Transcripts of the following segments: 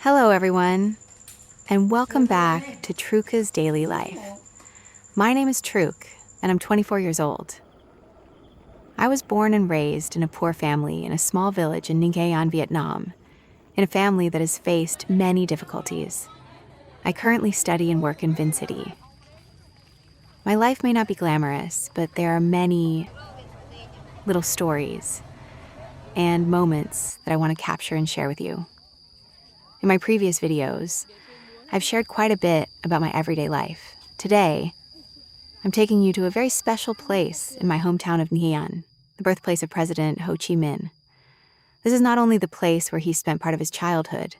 Hello, everyone, and welcome back to Truca's Daily Life. My name is Truk, and I'm 24 years old. I was born and raised in a poor family in a small village in Ninh, Vietnam, in a family that has faced many difficulties. I currently study and work in Vin City. My life may not be glamorous, but there are many little stories and moments that I want to capture and share with you. In my previous videos, I've shared quite a bit about my everyday life. Today, I'm taking you to a very special place in my hometown of Ninh, the birthplace of President Ho Chi Minh. This is not only the place where he spent part of his childhood,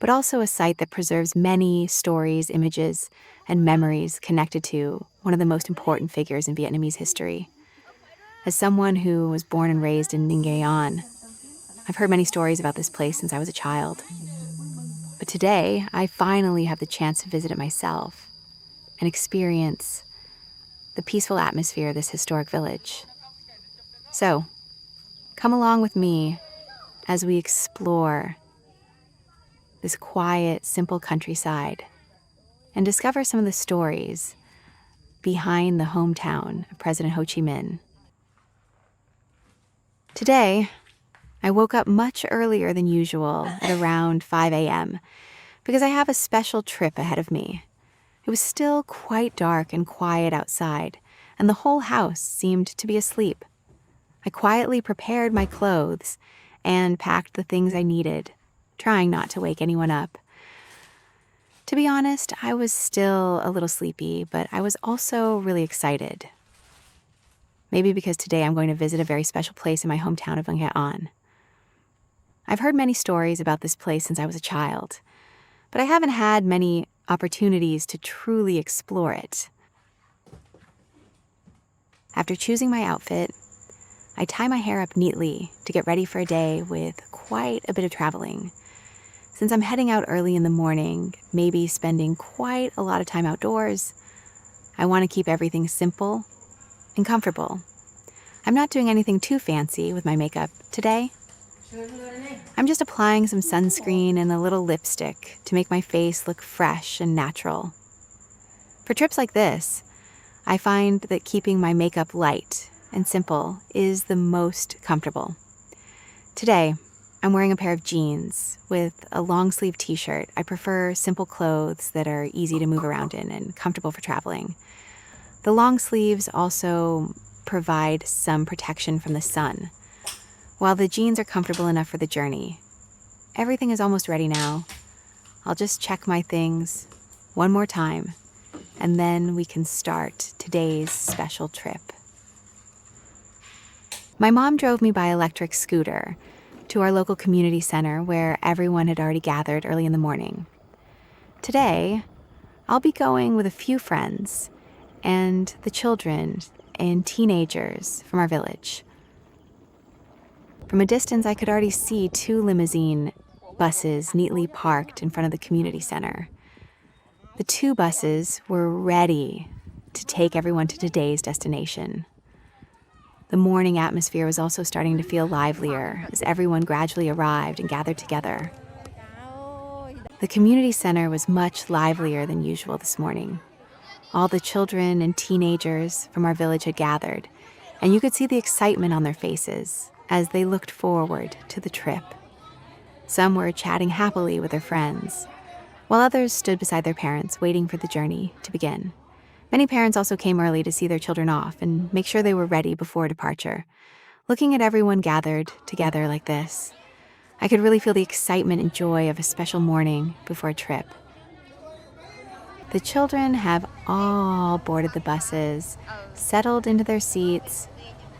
but also a site that preserves many stories, images, and memories connected to one of the most important figures in Vietnamese history. As someone who was born and raised in Ninh, I've heard many stories about this place since I was a child. But today, I finally have the chance to visit it myself and experience the peaceful atmosphere of this historic village. So, come along with me as we explore this quiet, simple countryside and discover some of the stories behind the hometown of President Ho Chi Minh. Today, I woke up much earlier than usual at around 5 a.m. because I have a special trip ahead of me. It was still quite dark and quiet outside, and the whole house seemed to be asleep. I quietly prepared my clothes and packed the things I needed, trying not to wake anyone up. To be honest, I was still a little sleepy, but I was also really excited. Maybe because today I'm going to visit a very special place in my hometown of Vinh An. I've heard many stories about this place since I was a child, but I haven't had many opportunities to truly explore it. After choosing my outfit, I tie my hair up neatly to get ready for a day with quite a bit of traveling. Since I'm heading out early in the morning, maybe spending quite a lot of time outdoors, I want to keep everything simple and comfortable. I'm not doing anything too fancy with my makeup today. I'm just applying some sunscreen and a little lipstick to make my face look fresh and natural. For trips like this, I find that keeping my makeup light and simple is the most comfortable. Today, I'm wearing a pair of jeans with a long-sleeve t-shirt. I prefer simple clothes that are easy to move around in and comfortable for traveling. The long sleeves also provide some protection from the sun. While the jeans are comfortable enough for the journey, everything is almost ready now. I'll just check my things one more time, and then we can start today's special trip. My mom drove me by electric scooter to our local community center where everyone had already gathered early in the morning. Today, I'll be going with a few friends and the children and teenagers from our village. From a distance, I could already see 2 limousine buses neatly parked in front of the community center. The 2 buses were ready to take everyone to today's destination. The morning atmosphere was also starting to feel livelier as everyone gradually arrived and gathered together. The community center was much livelier than usual this morning. All the children and teenagers from our village had gathered, and you could see the excitement on their faces as they looked forward to the trip. Some were chatting happily with their friends, while others stood beside their parents waiting for the journey to begin. Many parents also came early to see their children off and make sure they were ready before departure. Looking at everyone gathered together like this, I could really feel the excitement and joy of a special morning before a trip. The children have all boarded the buses, settled into their seats,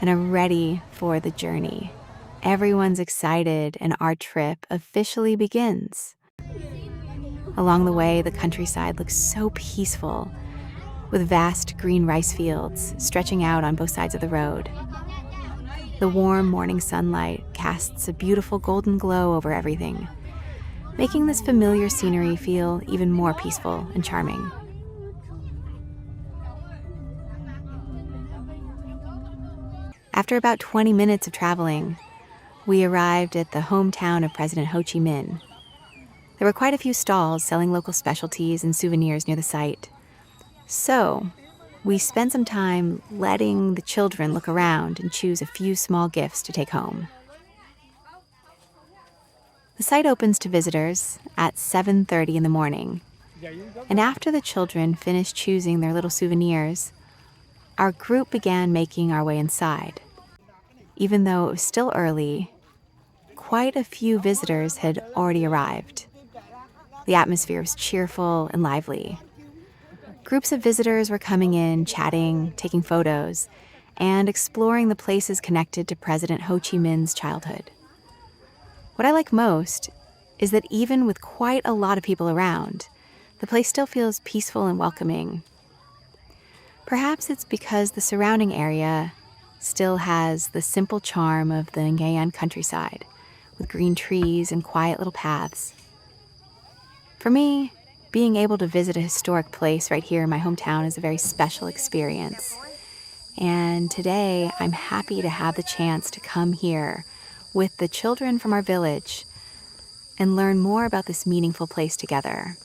and are ready for the journey. Everyone's excited, and our trip officially begins. Along the way, the countryside looks so peaceful, with vast green rice fields stretching out on both sides of the road. The warm morning sunlight casts a beautiful golden glow over everything, making this familiar scenery feel even more peaceful and charming. After about 20 minutes of traveling, we arrived at the hometown of President Ho Chi Minh. There were quite a few stalls selling local specialties and souvenirs near the site. So, we spent some time letting the children look around and choose a few small gifts to take home. The site opens to visitors at 7:30 in the morning, and after the children finished choosing their little souvenirs, our group began making our way inside. Even though it was still early, quite a few visitors had already arrived. The atmosphere was cheerful and lively. Groups of visitors were coming in, chatting, taking photos, and exploring the places connected to President Ho Chi Minh's childhood. What I like most is that even with quite a lot of people around, the place still feels peaceful and welcoming. Perhaps it's because the surrounding area still has the simple charm of the Ngayan countryside, with green trees and quiet little paths. For me, being able to visit a historic place right here in my hometown is a very special experience. And today, I'm happy to have the chance to come here with the children from our village and learn more about this meaningful place together.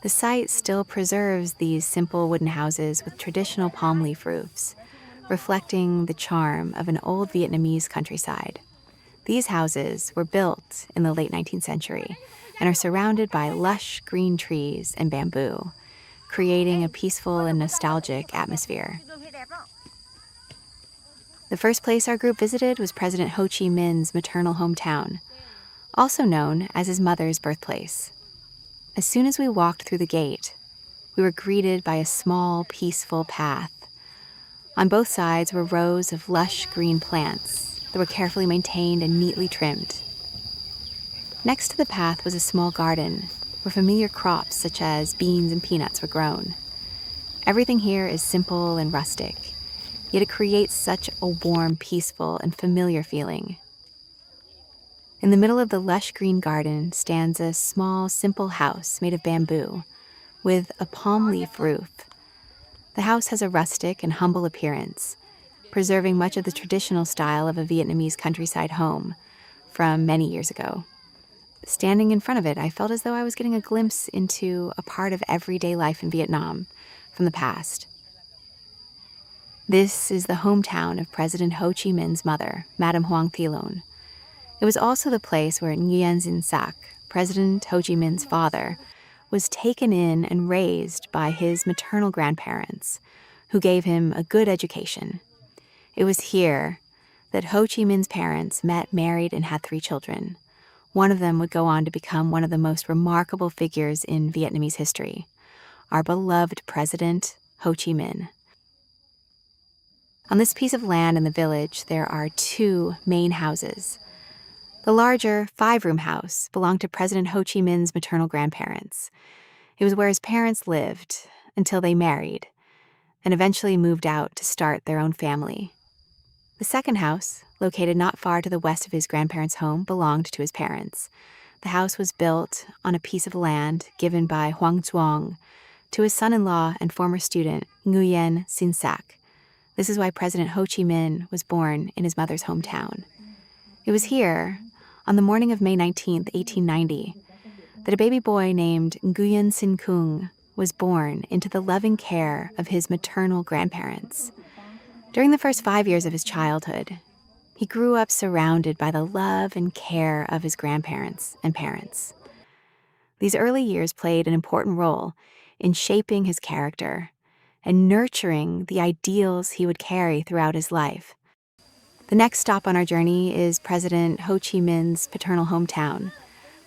The site still preserves these simple wooden houses with traditional palm leaf roofs, reflecting the charm of an old Vietnamese countryside. These houses were built in the late 19th century and are surrounded by lush green trees and bamboo, creating a peaceful and nostalgic atmosphere. The first place our group visited was President Ho Chi Minh's maternal hometown, also known as his mother's birthplace. As soon as we walked through the gate, we were greeted by a small, peaceful path. On both sides were rows of lush green plants that were carefully maintained and neatly trimmed. Next to the path was a small garden where familiar crops such as beans and peanuts were grown. Everything here is simple and rustic, yet it creates such a warm, peaceful, and familiar feeling. In the middle of the lush green garden stands a small, simple house made of bamboo with a palm leaf roof. The house has a rustic and humble appearance, preserving much of the traditional style of a Vietnamese countryside home from many years ago. Standing in front of it, I felt as though I was getting a glimpse into a part of everyday life in Vietnam from the past. This is the hometown of President Ho Chi Minh's mother, Madame Hoang Thi Loan. It was also the place where Nguyen Sinh Sac, President Ho Chi Minh's father, was taken in and raised by his maternal grandparents, who gave him a good education. It was here that Ho Chi Minh's parents met, married, and had 3 children. One of them would go on to become one of the most remarkable figures in Vietnamese history, our beloved President Ho Chi Minh. On this piece of land in the village, there are 2 main houses. The larger 5-room house belonged to President Ho Chi Minh's maternal grandparents. It was where his parents lived until they married and eventually moved out to start their own family. The second house, located not far to the west of his grandparents' home, belonged to his parents. The house was built on a piece of land given by Hoang Duong to his son-in-law and former student, Nguyen Sinh Sac. This is why President Ho Chi Minh was born in his mother's hometown. It was here, on the morning of May 19, 1890, that a baby boy named Nguyen Sinh Kung was born into the loving care of his maternal grandparents. During the first 5 years of his childhood, he grew up surrounded by the love and care of his grandparents and parents. These early years played an important role in shaping his character and nurturing the ideals he would carry throughout his life. The next stop on our journey is President Ho Chi Minh's paternal hometown,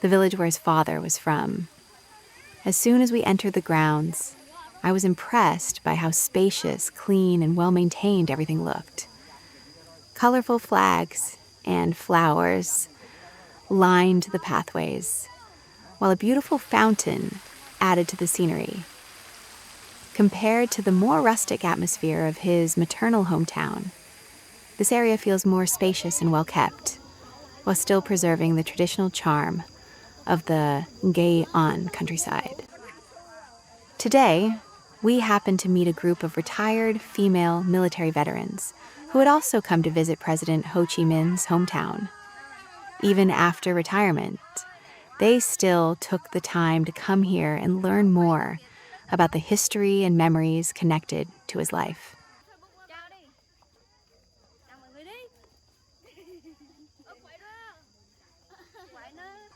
the village where his father was from. As soon as we entered the grounds, I was impressed by how spacious, clean, and well-maintained everything looked. Colorful flags and flowers lined the pathways, while a beautiful fountain added to the scenery. Compared to the more rustic atmosphere of his maternal hometown, this area feels more spacious and well-kept, while still preserving the traditional charm of the Ngayan countryside. Today, we happened to meet a group of retired female military veterans who had also come to visit President Ho Chi Minh's hometown. Even after retirement, They still took the time to come here and learn more about the history and memories connected to his life.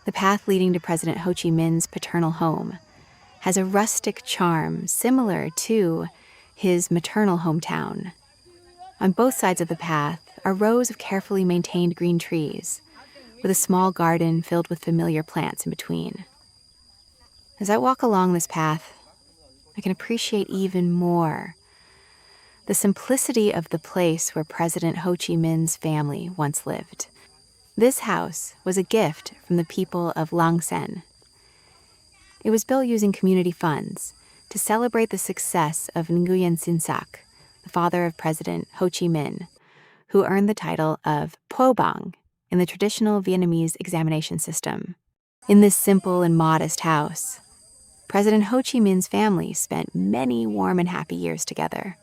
The path leading to President Ho Chi Minh's paternal home has a rustic charm similar to his maternal hometown. On both sides of the path are rows of carefully maintained green trees, with a small garden filled with familiar plants in between. As I walk along this path, I can appreciate even more the simplicity of the place where President Ho Chi Minh's family once lived. This house was a gift from the people of Lang Sen. It was built using community funds to celebrate the success of Nguyen Sin Sac, the father of President Ho Chi Minh, who earned the title of Po Bang in the traditional Vietnamese examination system. In this simple and modest house, President Ho Chi Minh's family spent many warm and happy years together.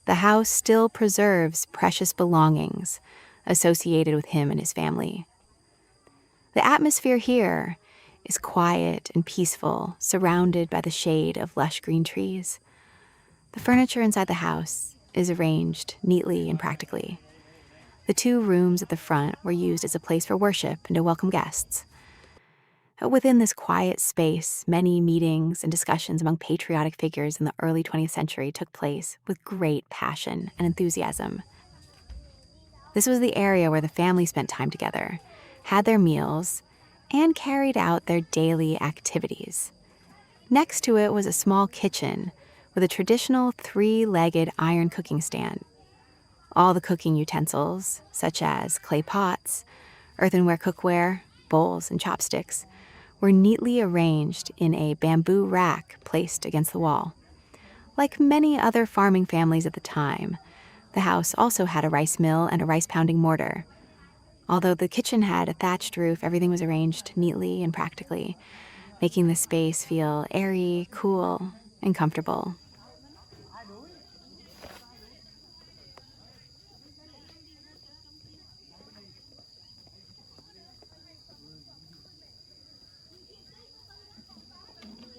The house still preserves precious belongings associated with him and his family. The atmosphere here is quiet and peaceful, surrounded by the shade of lush green trees. The furniture inside the house is arranged neatly and practically. The 2 rooms at the front were used as a place for worship and to welcome guests. Within this quiet space, many meetings and discussions among patriotic figures in the early 20th century took place with great passion and enthusiasm. This was the area where the family spent time together, had their meals, and carried out their daily activities. Next to it was a small kitchen with a traditional 3-legged iron cooking stand. All the cooking utensils, such as clay pots, earthenware cookware, bowls, and chopsticks, were neatly arranged in a bamboo rack placed against the wall. Like many other farming families at the time, the house also had a rice mill and a rice-pounding mortar. Although the kitchen had a thatched roof, everything was arranged neatly and practically, making the space feel airy, cool, and comfortable.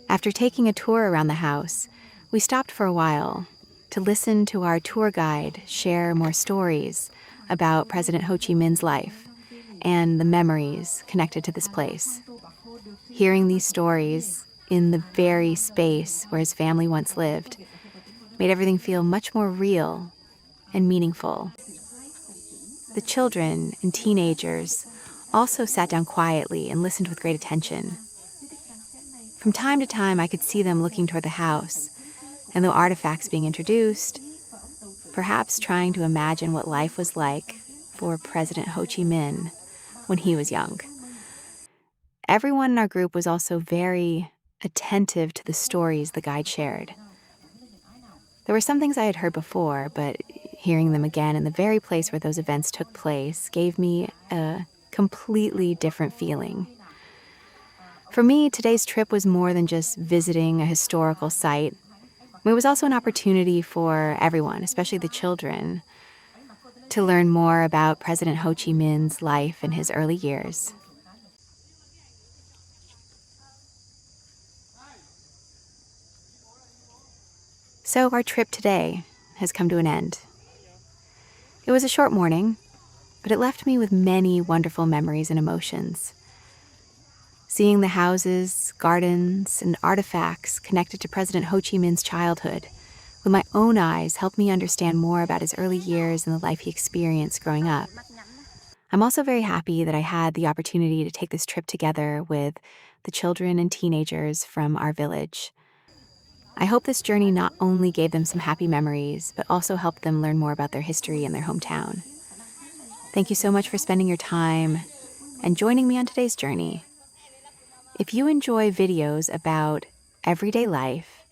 After taking a tour around the house, we stopped for a while to listen to our tour guide share more stories about President Ho Chi Minh's life and the memories connected to this place. Hearing these stories in the very space where his family once lived made everything feel much more real and meaningful. The children and teenagers also sat down quietly and listened with great attention. From time to time, I could see them looking toward the house and the artifacts being introduced, perhaps trying to imagine what life was like for President Ho Chi Minh when he was young. Everyone in our group was also very attentive to the stories the guide shared. There were some things I had heard before, but hearing them again in the very place where those events took place gave me a completely different feeling. For me, today's trip was more than just visiting a historical site. It was also an opportunity for everyone, especially the children, to learn more about President Ho Chi Minh's life in his early years. So our trip today has come to an end. It was a short morning, but it left me with many wonderful memories and emotions. Seeing the houses, gardens, and artifacts connected to President Ho Chi Minh's childhood with my own eyes helped me understand more about his early years and the life he experienced growing up. I'm also very happy that I had the opportunity to take this trip together with the children and teenagers from our village. I hope this journey not only gave them some happy memories, but also helped them learn more about their history and their hometown. Thank you so much for spending your time and joining me on today's journey. If you enjoy videos about everyday life,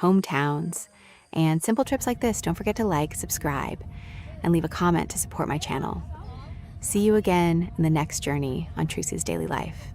hometowns, and simple trips like this, don't forget to like, subscribe, and leave a comment to support my channel. See you again in the next journey on Trucy's Daily Life.